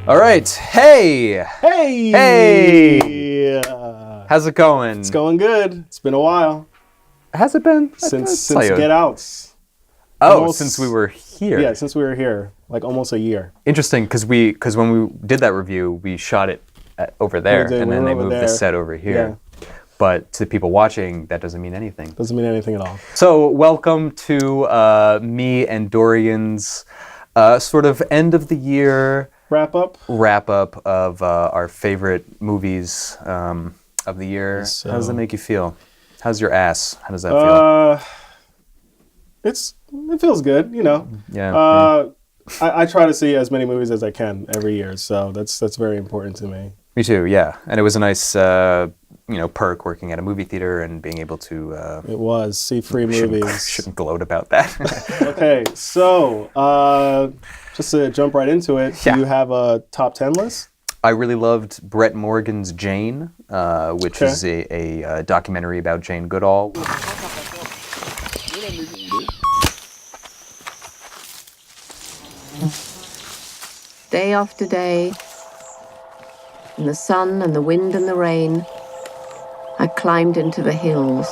All right. Hey! Hey! Hey! How's it going? It's going good. It's been a while. Has it been? Since Get Outs. Oh, since we were here. Yeah, since we were here. Like almost a year. Interesting, because when we did that review, we shot it over there, and then they moved the set over here. Yeah. But to the people watching, that doesn't mean anything. Doesn't mean anything at all. So welcome to me and Dorian's sort of end of the year wrap up of our favorite movies of the year. So, how does that make you feel? How's your ass? How does that feel? It feels good, you know. Yeah. I try to see as many movies as I can every year, so that's very important to me. Me too, yeah. And it was a nice perk working at a movie theater and being able to it was see free movies. Shouldn't gloat about that. Okay, so just to jump right into it, do you have a top 10 list? I really loved Brett Morgan's Jane, which is a documentary about Jane Goodall. Day after day, in the sun and the wind and the rain, I climbed into the hills.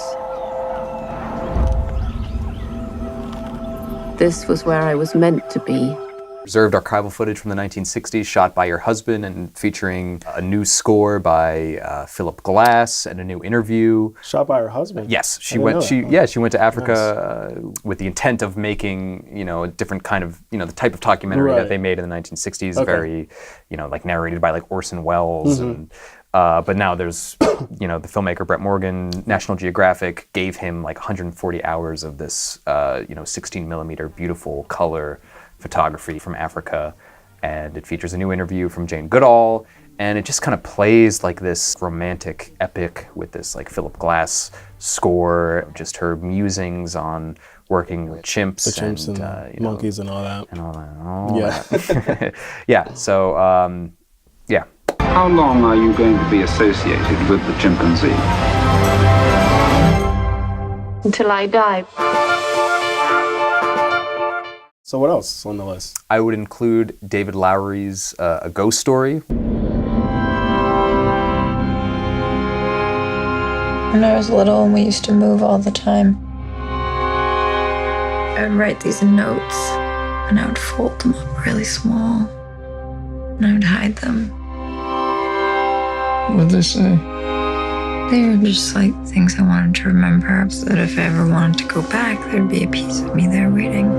This was where I was meant to be. Preserved archival footage from the 1960s shot by your husband and featuring a new score by Philip Glass and a new interview. Shot by her husband? Yes, she went to Africa with the intent of making, a different kind of, the type of documentary that they made in the 1960s, very, like narrated by like Orson Welles. And but now there's, the filmmaker Brett Morgan, National Geographic gave him like 140 hours of this, 16 millimeter beautiful color photography from Africa, and it features a new interview from Jane Goodall, and it just kind of plays like this romantic epic with this like Philip Glass score, just her musings on working with chimps, and monkeys and all that. That. Yeah. So, yeah. How long are you going to be associated with the chimpanzee? Until I die. So what else on the list? I would include David Lowery's A Ghost Story. When I was little, we used to move all the time. I would write these notes, and I would fold them up really small, and I would hide them. What'd they say? They were just like things I wanted to remember, so that if I ever wanted to go back, there'd be a piece of me there waiting.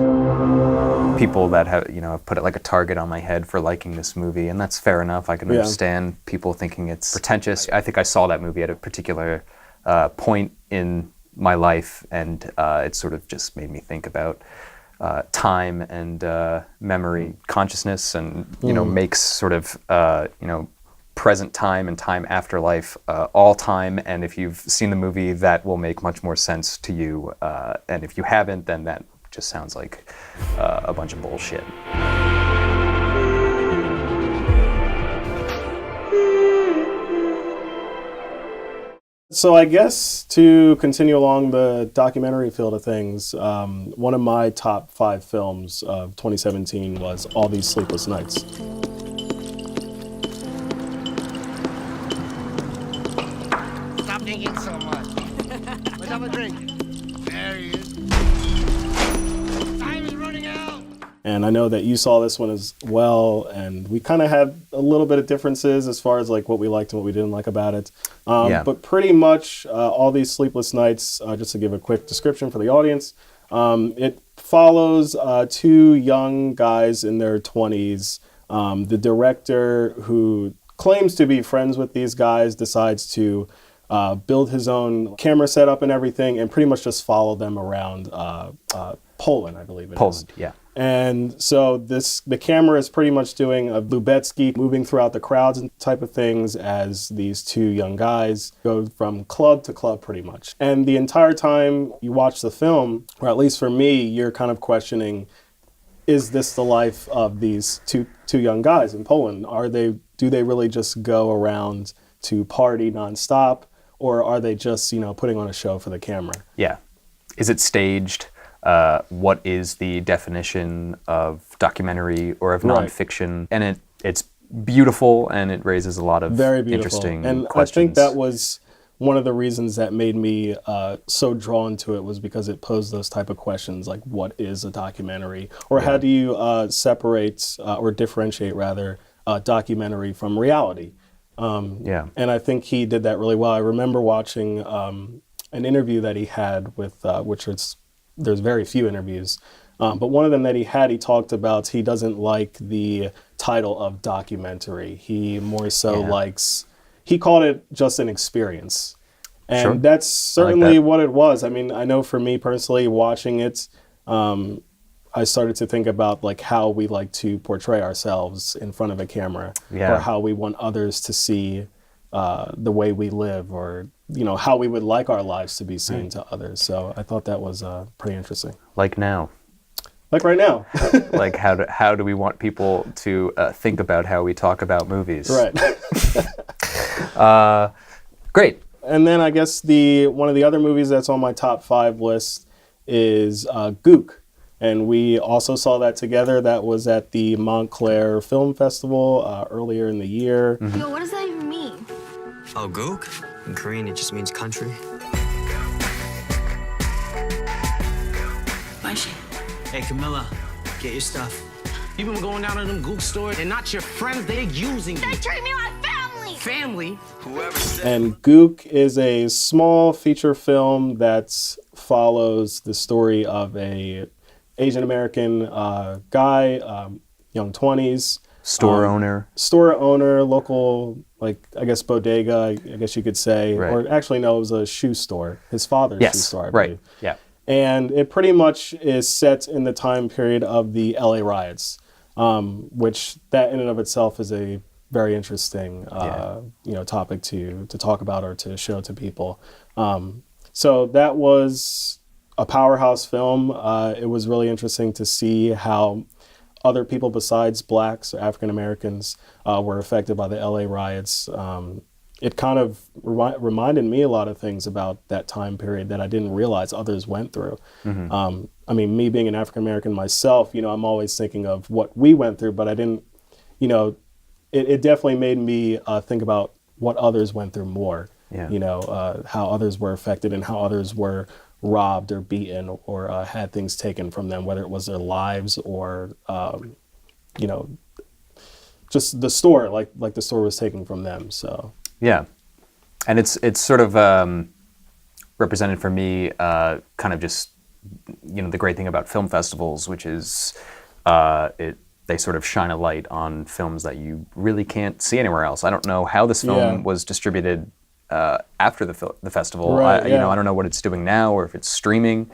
People that have put it like a target on my head for liking this movie, and that's fair enough. I can understand people thinking it's pretentious. I think I saw that movie at a particular point in my life, and it sort of just made me think about time and memory, consciousness, and makes sort of present time and time after life all time. And if you've seen the movie, that will make much more sense to you. And if you haven't, then that just sounds like a bunch of bullshit. So I guess to continue along the documentary field of things, one of my top 5 films of 2017 was All These Sleepless Nights. Stop thinking so much. Let's have a drink. There he is. Time is running out. And I know that you saw this one as well, and we kind of had a little bit of differences as far as like what we liked and what we didn't like about it. But pretty much All These Sleepless Nights, just to give a quick description for the audience, it follows 2 young guys in their 20s. The director, who claims to be friends with these guys, decides to build his own camera setup and everything, and pretty much just follow them around Poland, I believe it is. Poland, yeah. And so the camera is pretty much doing a Lubetsky, moving throughout the crowds and type of things as these 2 young guys go from club to club pretty much. And the entire time you watch the film, or at least for me, you're kind of questioning, is this the life of these two young guys in Poland? Do they really just go around to party nonstop, or are they just, putting on a show for the camera? Yeah. Is it staged? What is the definition of documentary or of nonfiction? And it's beautiful, and it raises a lot of very beautiful, interesting and questions. I think that was one of the reasons that made me so drawn to it, was because it posed those type of questions, like what is a documentary, or how do you separate or differentiate rather documentary from reality. And I think he did that really well. I remember watching an interview that he had with, there's very few interviews, but one of them that he talked about, he doesn't like the title of documentary. He more so likes, he called it just an experience. And that's certainly what it was. I mean, I know for me personally, watching it, I started to think about like how we like to portray ourselves in front of a camera, or how we want others to see the way we live, or how we would like our lives to be seen to others. So I thought that was pretty interesting. Like now. Like right now. Like how do we want people to think about how we talk about movies? Right. Great. And then I guess one of the other movies that's on my top 5 list is Gook. And we also saw that together. That was at the Montclair Film Festival earlier in the year. Yo, what does that even mean? Oh, Gook? In Korean, it just means country. Why is she? Hey, Camilla, get your stuff. You've been going down to them Gook stores. They're not your friends. They're using you. They treat me like family. Family? Whoever said. And Gook is a small feature film that follows the story of a Asian American guy, young 20s. Store owner, local, like, I guess bodega, I guess you could say. Right. Or actually, no, it was a shoe store. His father's shoe store, I believe. Yeah. And it pretty much is set in the time period of the LA riots, which that in and of itself is a very interesting topic to talk about or to show to people. So that was a powerhouse film. It was really interesting to see how other people besides blacks or African Americans were affected by the LA riots. It kind of reminded me a lot of things about that time period that I didn't realize others went through. I mean, me being an African American myself, I'm always thinking of what we went through, but I didn't, it definitely made me think about what others went through more. How others were affected and how others were robbed or beaten or had things taken from them, whether it was their lives or, just the store, like the store was taken from them. So. Yeah. And it's sort of represented for me kind of just, the great thing about film festivals, which is they sort of shine a light on films that you really can't see anywhere else. I don't know how this film was distributed after the festival. Right, I don't know what it's doing now or if it's streaming.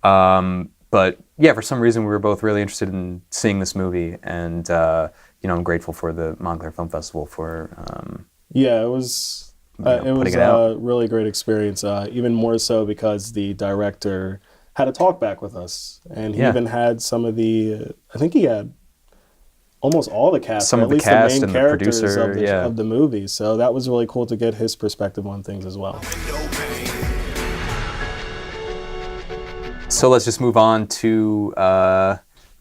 But yeah, for some reason we were both really interested in seeing this movie, and I'm grateful for the Montclair Film Festival for it was a really great experience, even more so because the director had a talk back with us, and he even had some of I think he had almost all the cast, some or of at the least cast the main and the characters producer of the movie. So that was really cool to get his perspective on things as well. So let's just move on to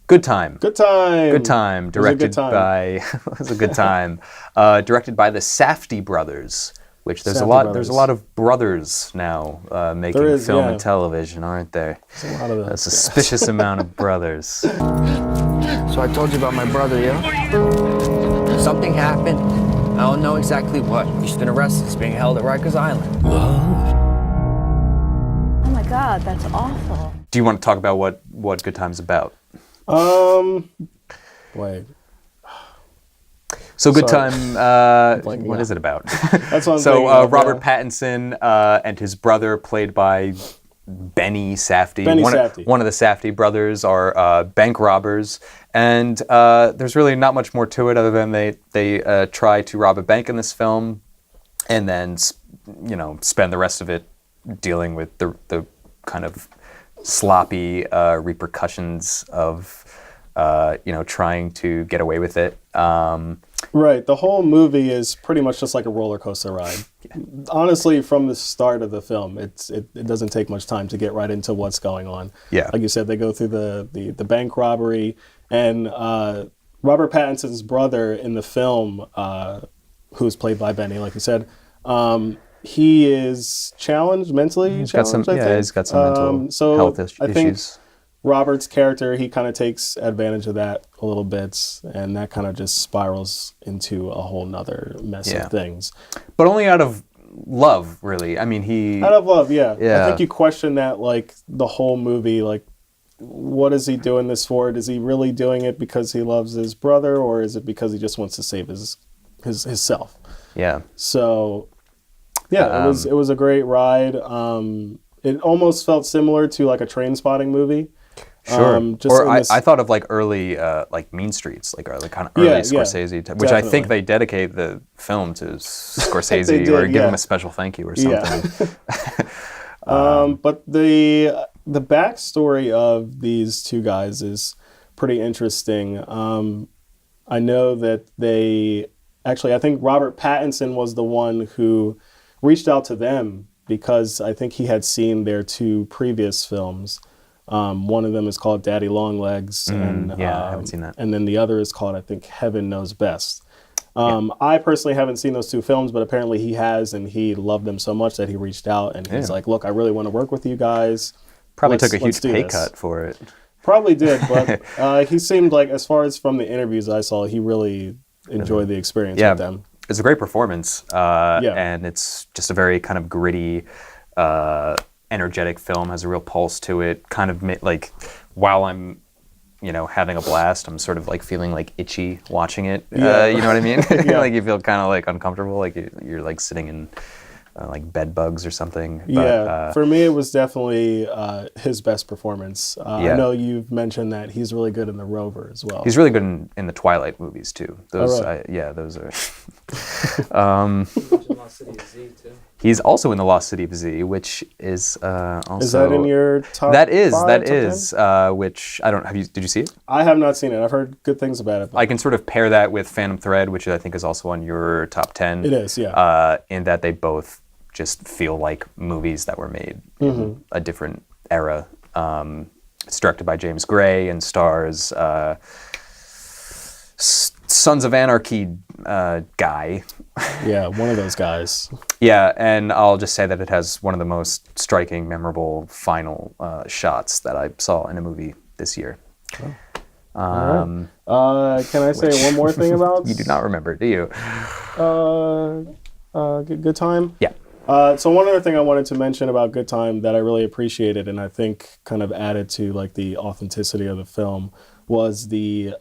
Good Time. Good Time. Good Time, directed by it was a good time. Directed by the Safdie brothers, which there's a lot of brothers now making film and television, aren't there? There's a lot of them. A suspicious amount of brothers. So I told you about my brother, yeah? Something happened. I don't know exactly what. He's been arrested. He's being held at Rikers Island. Oh my God, that's awful. Do you want to talk about what Good Time's about? Wait. So Good Time, what is it about? That's what I'm so thinking. Robert Pattinson and his brother, played by Benny Safdie. One of the Safdie brothers are bank robbers, and there's really not much more to it other than they try to rob a bank in this film, and then spend the rest of it dealing with the kind of sloppy repercussions of trying to get away with it. Right. The whole movie is pretty much just like a roller coaster ride. Honestly, from the start of the film, it doesn't take much time to get right into what's going on. Yeah. Like you said, they go through the bank robbery, and Robert Pattinson's brother in the film, who's played by Benny, like you said, he is challenged, mentally He's challenged, got some, I think. he's got some mental health I think issues. Robert's character, he kind of takes advantage of that a little bit, and that kind of just spirals into a whole nother mess of things. But only out of love, really. I mean, out of love, yeah. Yeah. I think you question that, like, the whole movie, like, what is he doing this for? Is he really doing it because he loves his brother, or is it because he just wants to save his self? Yeah. So, yeah, it was a great ride. It almost felt similar to like a Trainspotting movie. Sure. Or I thought of like early, like Mean Streets, like kind of early Scorsese, which I think they dedicate the film to Scorsese or give him a special thank you or something. Yeah. But the backstory of these two guys is pretty interesting. I know that I think Robert Pattinson was the one who reached out to them because I think he had seen their two previous films. One of them is called Daddy Longlegs, and I haven't seen that. And then the other is called, I think, Heaven Knows Best. I personally haven't seen those two films, but apparently he has, and he loved them so much that he reached out and he's like, "Look, I really want to work with you guys." Probably took a huge pay cut for it. Probably did, but he seemed like, as far as from the interviews I saw, he really enjoyed the experience with them. It's a great performance, and it's just a very kind of gritty, energetic film. Has a real pulse to it. Kind of like while I'm, having a blast, I'm sort of like feeling like itchy watching it. You know what I mean? Like you feel kind of like uncomfortable, like you're like sitting in like bed bugs or something. But, for me, it was definitely his best performance. I know you've mentioned that he's really good in The Rover as well. He's really good in the Twilight movies too. Those, those are. Lost City of Z too. He's also in The Lost City of Z, which is also. Is that in your top? That is. 10? Which I don't. Did you see it? I have not seen it. I've heard good things about it. I can sort of pair that with Phantom Thread, which I think is also on your top 10. It is, yeah. In that they both just feel like movies that were made in a different era. It's directed by James Gray and stars Sons of Anarchy guy. Yeah, one of those guys. Yeah, and I'll just say that it has one of the most striking, memorable final shots that I saw in a movie this year. Can I say one more thing about? You do not remember, do you? Good Time? Yeah. So one other thing I wanted to mention about Good Time that I really appreciated and I think kind of added to like the authenticity of the film was the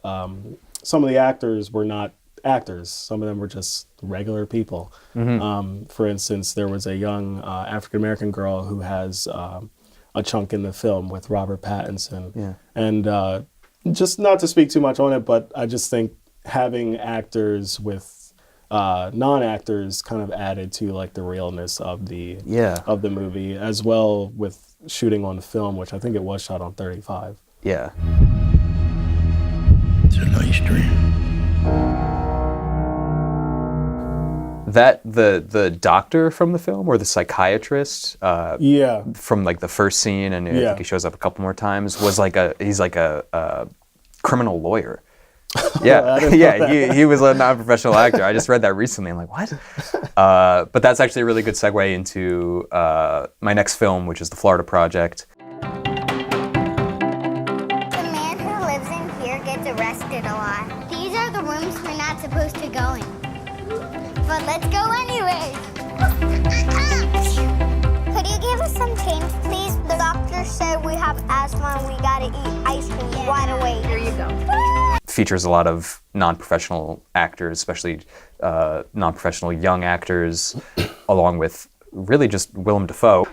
some of the actors were not actors. Some of them were just regular people. For instance, there was a young African-American girl who has a chunk in the film with Robert Pattinson. Yeah. And just not to speak too much on it, but I just think having actors with non-actors kind of added to like the realness of the movie, as well with shooting on film, which I think it was shot on 35. Yeah. It's a nice dream. That the doctor from the film or the psychiatrist from like the first scene, and I think he shows up a couple more times, was like he's like a criminal lawyer. Yeah, he was a non-professional actor. I just read that recently. I'm like, what? But that's actually a really good segue into my next film, which is The Florida Project. The man who lives in here gets arrested a lot. These are the rooms we're not supposed to go in. But let's go anyway. Could you give us some change, please? The doctor said we have asthma and we gotta eat ice cream right away. Here you go. Features a lot of non-professional actors, especially non-professional young actors, along with really just Willem Dafoe,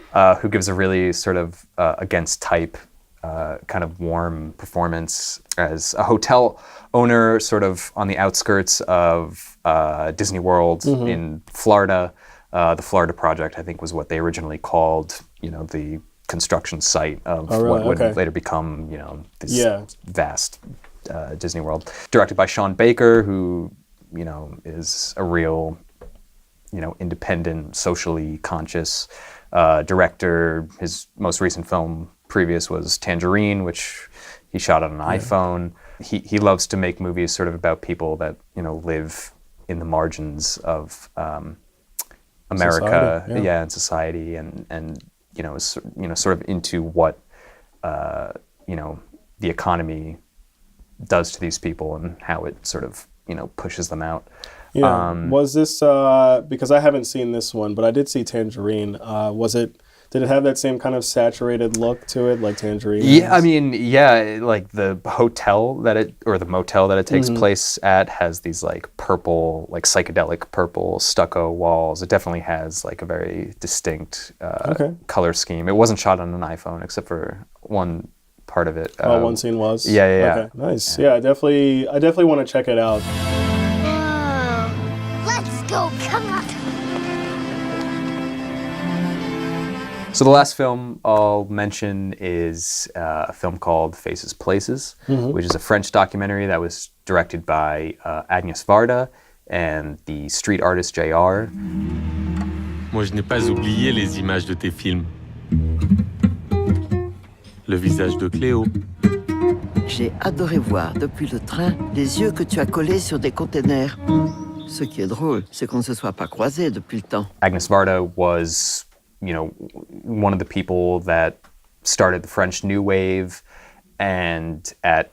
who gives a really sort of against type, kind of warm performance as a hotel owner, sort of on the outskirts of Disney World in Florida. The Florida Project, I think, was what they originally called, the construction site of what would later become, this vast Disney World. Directed by Sean Baker, who, is a real, independent, socially conscious director. His most recent film previous was Tangerine, which he shot on an iPhone. he loves to make movies sort of about people that live in the margins of America, society, and society, and sort of into what the economy does to these people and how it sort of pushes them out. Yeah. Was this because I haven't seen this one, but I did see Tangerine. Did it have that same kind of saturated look to it, like Tangerine? Yeah, I mean, like the hotel the motel that it takes place at has these like purple, like psychedelic purple stucco walls. It definitely has like a very distinct color scheme. It wasn't shot on an iPhone except for one part of it. One scene was? Yeah. Okay, nice. Yeah, I definitely want to check it out. Whoa. Let's go, come on. So the last film I'll mention is a film called Faces Places, which is a French documentary that was directed by Agnes Varda and the street artist JR. Moi, je n'ai pas oublié les images de tes films. Le visage de Cléo. J'ai adoré voir depuis le train les yeux que tu as collés sur des containers. Ce qui est drôle, c'est qu'on ne se soit pas croisés depuis le temps. Agnes Varda was one of the people that started the French New Wave, and at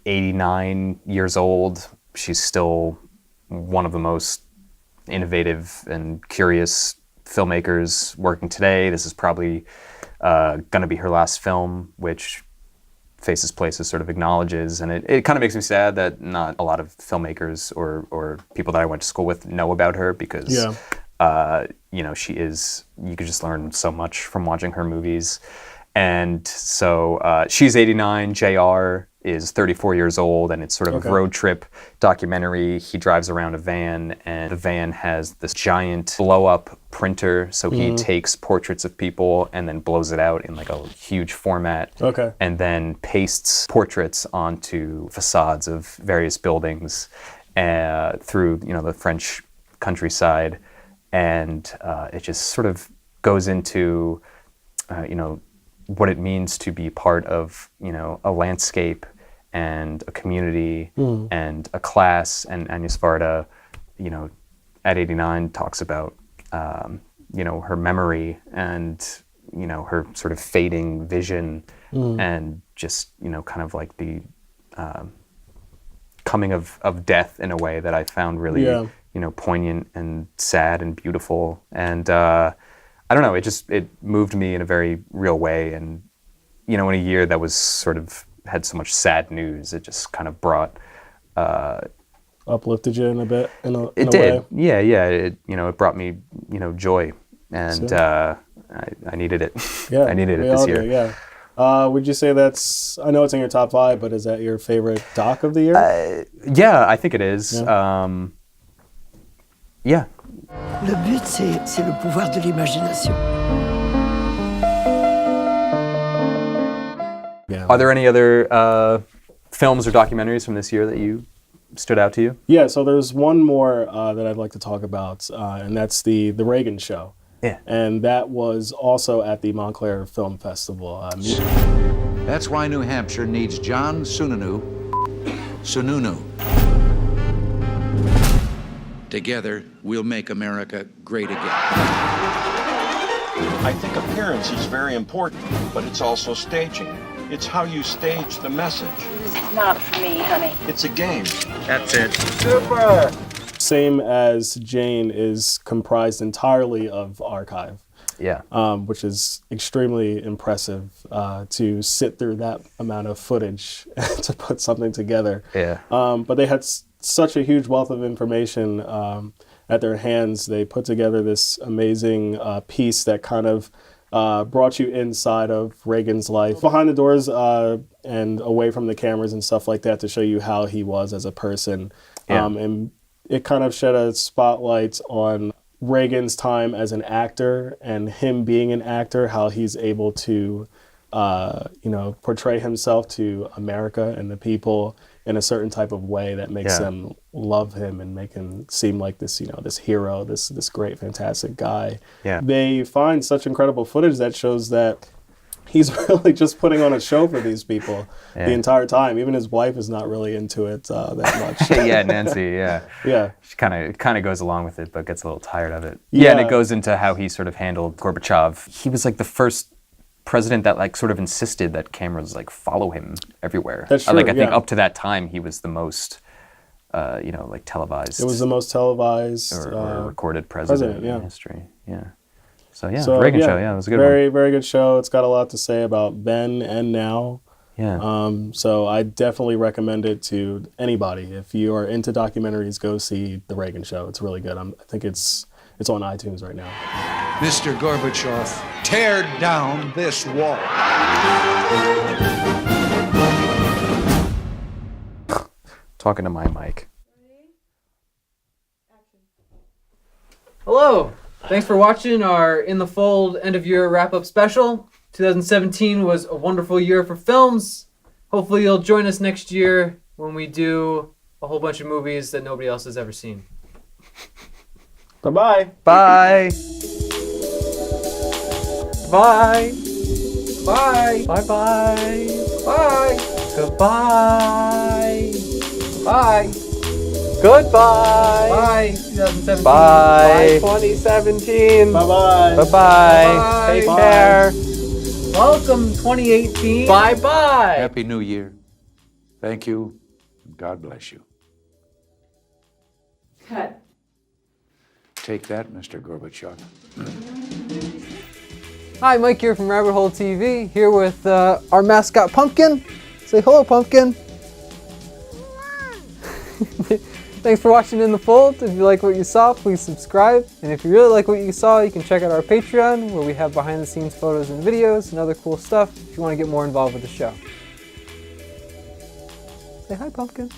89 years old, she's still one of the most innovative and curious filmmakers working today. This is probably going to be her last film, which Faces Places sort of acknowledges, and it kind of makes me sad that not a lot of filmmakers or people that I went to school with know about her, because you could just learn so much from watching her movies. And so she's 89, JR is 34 years old, and it's sort of a road trip documentary. He drives around a van, and the van has this giant blow-up printer, so he takes portraits of people and then blows it out in like a huge format, and then pastes portraits onto facades of various buildings through the French countryside. And it just sort of goes into, what it means to be part of, a landscape and a community and a class. And Agnes Varda, at 89 talks about, her memory and, her sort of fading vision and just, kind of like the coming of death in a way that I found really... poignant and sad and beautiful. And I don't know, it moved me in a very real way. And, in a year that was sort of had so much sad news, it just kind of brought... uplifted you in a bit, in a it did. way. Yeah. It brought me, joy. And I needed it. Yeah, I needed it this year. Would you say that's, I know it's in your top 5, but is that your favorite doc of the year? Yeah, I think it is. Yeah. Le but, c'est le pouvoir de l'imagination. Are there any other films or documentaries from this year that you stood out to you? Yeah, so there's one more that I'd like to talk about, and that's the Reagan show. Yeah. And that was also at the Montclair Film Festival. That's why New Hampshire needs John Sununu. Together, we'll make America great again. I think appearance is very important, but it's also staging. It's how you stage the message. It's not for me, honey. It's a game. That's it. Super! Same as Jane is comprised entirely of archive. Yeah. Which is extremely impressive to sit through that amount of footage to put something together. Yeah. But they had such a huge wealth of information at their hands. They put together this amazing piece that kind of brought you inside of Reagan's life, behind the doors and away from the cameras and stuff like that, to show you how he was as a person. Yeah. And it kind of shed a spotlight on Reagan's time as an actor and him being an actor, how he's able to, portray himself to America and the people in a certain type of way that makes them love him and make him seem like this, this hero, this great, fantastic guy. Yeah. They find such incredible footage that shows that he's really just putting on a show for these people the entire time. Even his wife is not really into it that much. Yeah, Nancy, yeah. Yeah. She kind of goes along with it, but gets a little tired of it. Yeah, and it goes into how he sort of handled Gorbachev. He was like the first president that like sort of insisted that cameras like follow him everywhere. That's true, like I think up to that time he was the most like televised. It was the most televised or recorded president in history. Yeah. So Reagan show, it was a good one. Very, very good show. It's got a lot to say about then and now. Yeah. So I definitely recommend it to anybody. If you are into documentaries, go see The Reagan Show. It's really good. I think it's on iTunes right now. Mr. Gorbachev, tear down this wall. Talking to my mic. Hello. Thanks for watching our In the Fold end of year wrap-up special. 2017 was a wonderful year for films. Hopefully you'll join us next year when we do a whole bunch of movies that nobody else has ever seen. Bye-bye. Bye. Bye. Bye. Bye-bye. Bye. Goodbye. Bye. Goodbye. Bye. 2017. Bye. Bye. 2017. Bye-bye. Bye-bye. Bye. Take Bye. care. Welcome 2018. Bye-bye. Happy New Year. Thank you. God bless you. Cut. Take that, Mr. Gorbachev. Hi, Mike here from Rabbit Hole TV, here with our mascot Pumpkin. Say hello, Pumpkin. Thanks for watching In the Fold. If you like what you saw, please subscribe. And if you really like what you saw, you can check out our Patreon, where we have behind-the-scenes photos and videos and other cool stuff if you want to get more involved with the show. Say hi, Pumpkin.